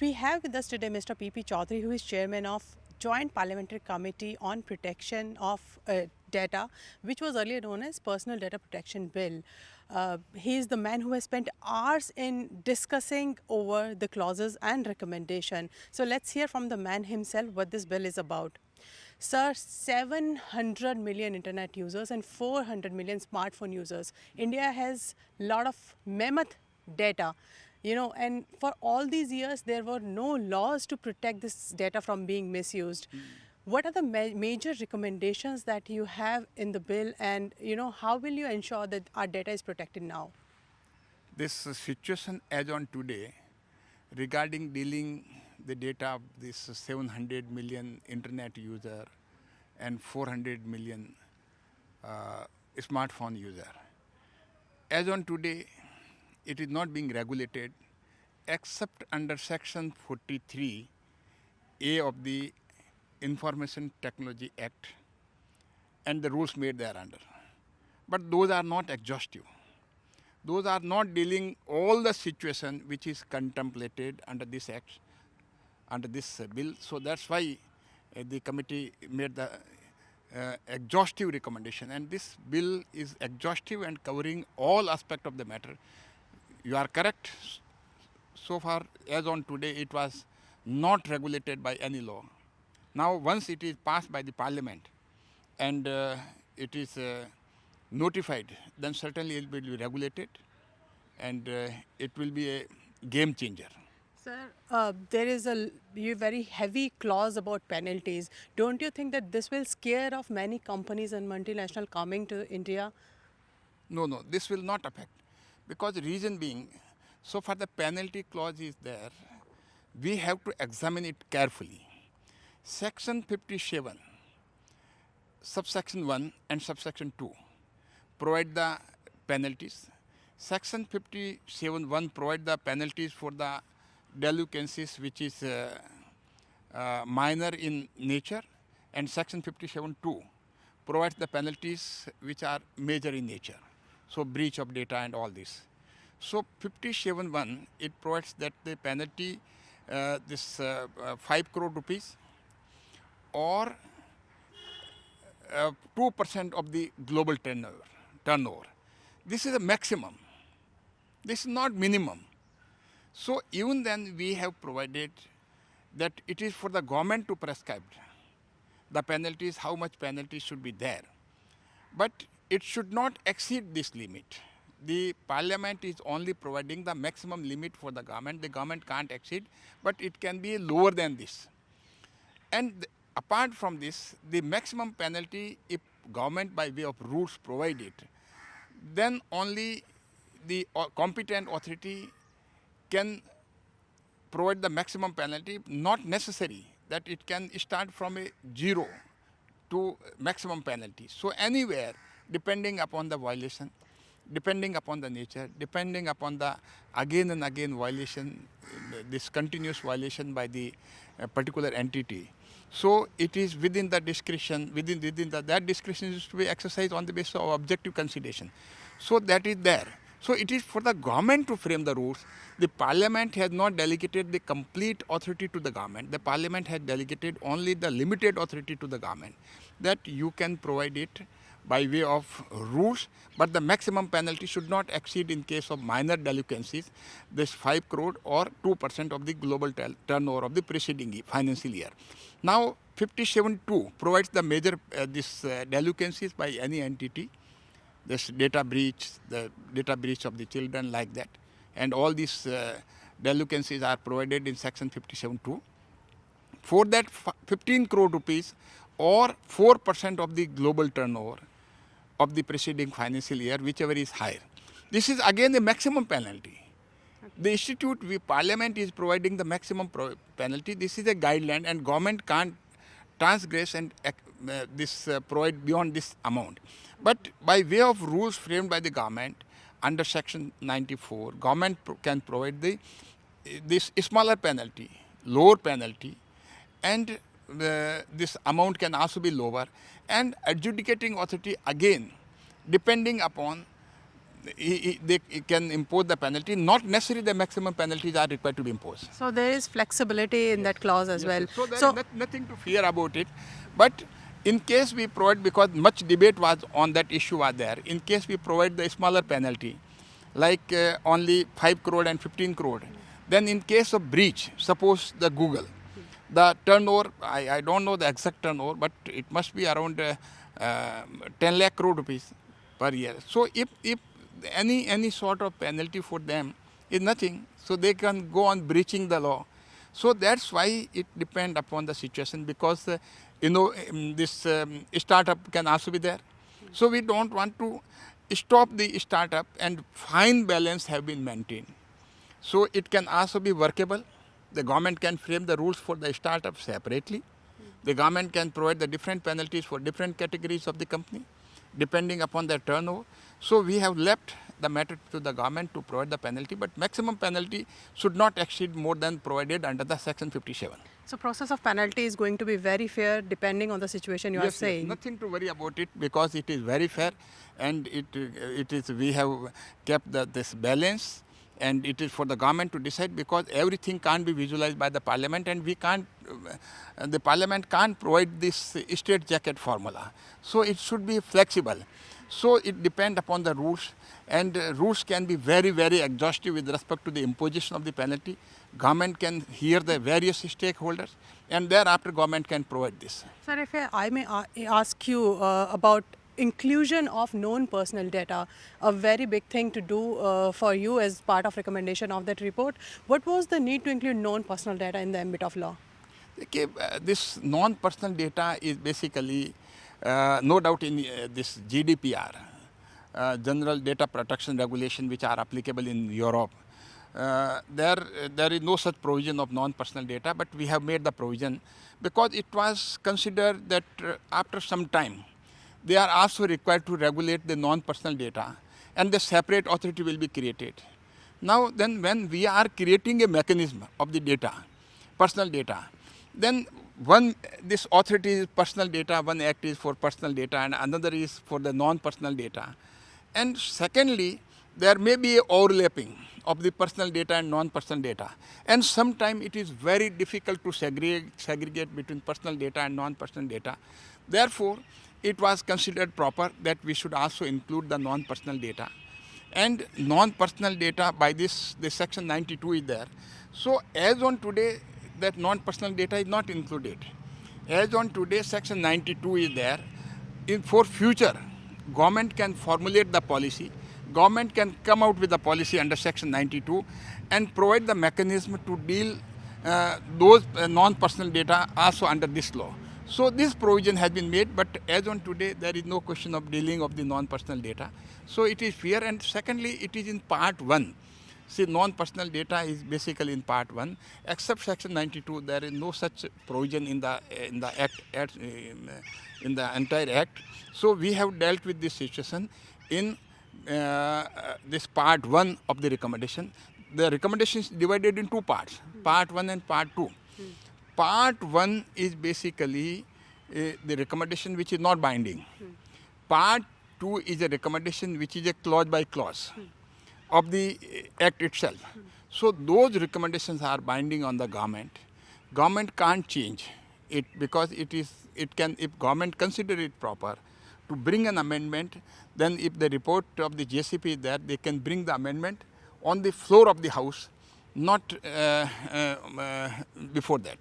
We have with us today Mr. P.P. Chaudhary, who is chairman of Joint Parliamentary Committee on Protection of Data, which was earlier known as Personal Data Protection Bill. He is the man who has spent hours in discussing over the clauses and recommendation. So let's hear from the man himself what this bill is about. Sir, 700 million internet users and 400 million smartphone users. India has a lot of mammoth data. And for all these years, there were no laws to protect this data from being misused. What are the major recommendations that you have in the bill, and how will you ensure that our data is protected now? This situation as on today regarding dealing the data of this 700 million internet user and 400 million smartphone user. As on today, it is not being regulated except under section 43A of the Information Technology Act and the rules made thereunder. But those are not exhaustive. Those are not dealing all the situation which is contemplated under this act, under this bill. So that's why the committee made the exhaustive recommendation, and this bill is exhaustive and covering all aspects of the matter. You are correct. So far, as on today, it was not regulated by any law. Now, once it is passed by the parliament and it is notified, then certainly it will be regulated, and it will be a game changer. Sir, there is a very heavy clause about penalties. Don't you think that this will scare off many companies and multinational coming to India? No, this will not affect, because the reason being, so far the penalty clause is there, we have to examine it carefully. Section 57, subsection 1 and subsection 2 provide the penalties. Section 57(1) provide the penalties for the delinquencies which is minor in nature, and section 57(2) provides the penalties which are major in nature. So breach of data and all this. So 57(1) it provides that the penalty 5 crore rupees or 2% of the global turnover. This is a maximum. This is not minimum. So even then we have provided that it is for the government to prescribe the penalties, how much penalties should be there. But it should not exceed this limit. The parliament is only providing the maximum limit for the government. The government can't exceed, but it can be lower than this. And apart from this, the maximum penalty, if government by way of rules provide it, then only the competent authority can provide the maximum penalty. Not necessary that it can start from a 0 to maximum penalty. So anywhere, depending upon the violation, depending upon the nature, depending upon the again and again violation, this continuous violation by the particular entity. So it is within the discretion, that discretion is to be exercised on the basis of objective consideration. So that is there. So it is for the government to frame the rules. The parliament has not delegated the complete authority to the government. The parliament has delegated only the limited authority to the government, that you can provide it by way of rules, but the maximum penalty should not exceed, in case of minor delinquencies, this 5 crore or 2% of the global turnover of the preceding financial year. Now 57(2) provides the major delinquencies by any entity, this data breach, the data breach of the children, like that, and all these delinquencies are provided in section 57(2). For that 15 crore rupees or 4% of the global turnover of the preceding financial year, whichever is higher. This is again the maximum penalty. The institute, parliament is providing the maximum penalty. This is a guideline, and government can't transgress and provide beyond this amount. But by way of rules framed by the government under section 94, government can provide this smaller penalty, lower penalty, and this amount can also be lower, and adjudicating authority again, depending upon they can impose the penalty. Not necessarily the maximum penalties are required to be imposed. So there is flexibility in that clause as well. So there is nothing to fear about it. But in case we provide, because much debate was on that issue was there, in case we provide the smaller penalty, like only 5 crore and 15 crore, then in case of breach, suppose the Google, the turnover, I don't know the exact turnover, but it must be around 10 lakh crore rupees per year. So if any sort of penalty for them is nothing, so they can go on breaching the law. So that's why it depends upon the situation, because this startup can also be there. So we don't want to stop the startup, and fine balance have been maintained. So it can also be workable. The government can frame the rules for the startup separately. The government can provide the different penalties for different categories of the company, depending upon their turnover. So we have left the matter to the government to provide the penalty, but maximum penalty should not exceed more than provided under the Section 57. So process of penalty is going to be very fair depending on the situation you are saying. Yes, nothing to worry about it, because it is very fair, and we have kept this balance, and it is for the government to decide, because everything can't be visualized by the parliament, and we can't, the parliament can't provide this straight jacket formula. So it should be flexible. So it depends upon the rules, and rules can be very, very exhaustive with respect to the imposition of the penalty. Government can hear the various stakeholders, and thereafter government can provide this. Sir, if I may ask you about inclusion of known personal data, a very big thing to do for you as part of recommendation of that report. What was the need to include known personal data in the ambit of law? Okay, this non-personal data is basically no doubt in this GDPR, General Data Protection Regulation, which are applicable in Europe. There is no such provision of non-personal data, but we have made the provision because it was considered that after some time, they are also required to regulate the non-personal data, and the separate authority will be created. Now then, when we are creating a mechanism of the data, personal data, then this authority is personal data, one act is for personal data, and another is for the non-personal data. And secondly, there may be a overlapping of the personal data and non-personal data. And sometimes it is very difficult to segregate between personal data and non-personal data. Therefore, it was considered proper that we should also include the non-personal data. And non-personal data, by this section 92 is there. So as on today, that non-personal data is not included. As on today, section 92 is there. For future, government can formulate the policy. Government can come out with the policy under section 92 and provide the mechanism to deal those non-personal data also under this law. So this provision has been made, but as on today, there is no question of dealing of the non-personal data. So it is fair, and secondly, it is in part 1. See, non-personal data is basically in part 1. Except section 92, there is no such provision in the act, in the entire act. So we have dealt with this situation in this part 1 of the recommendation. The recommendation is divided in two parts, part 1 and part 2. Part 1 is basically the recommendation which is not binding. Part 2 is a recommendation which is a clause by clause of the act itself. So those recommendations are binding on the government. Government can't change it, because it can, if government consider it proper to bring an amendment, then if the report of the JCP is there, they can bring the amendment on the floor of the House, not before that.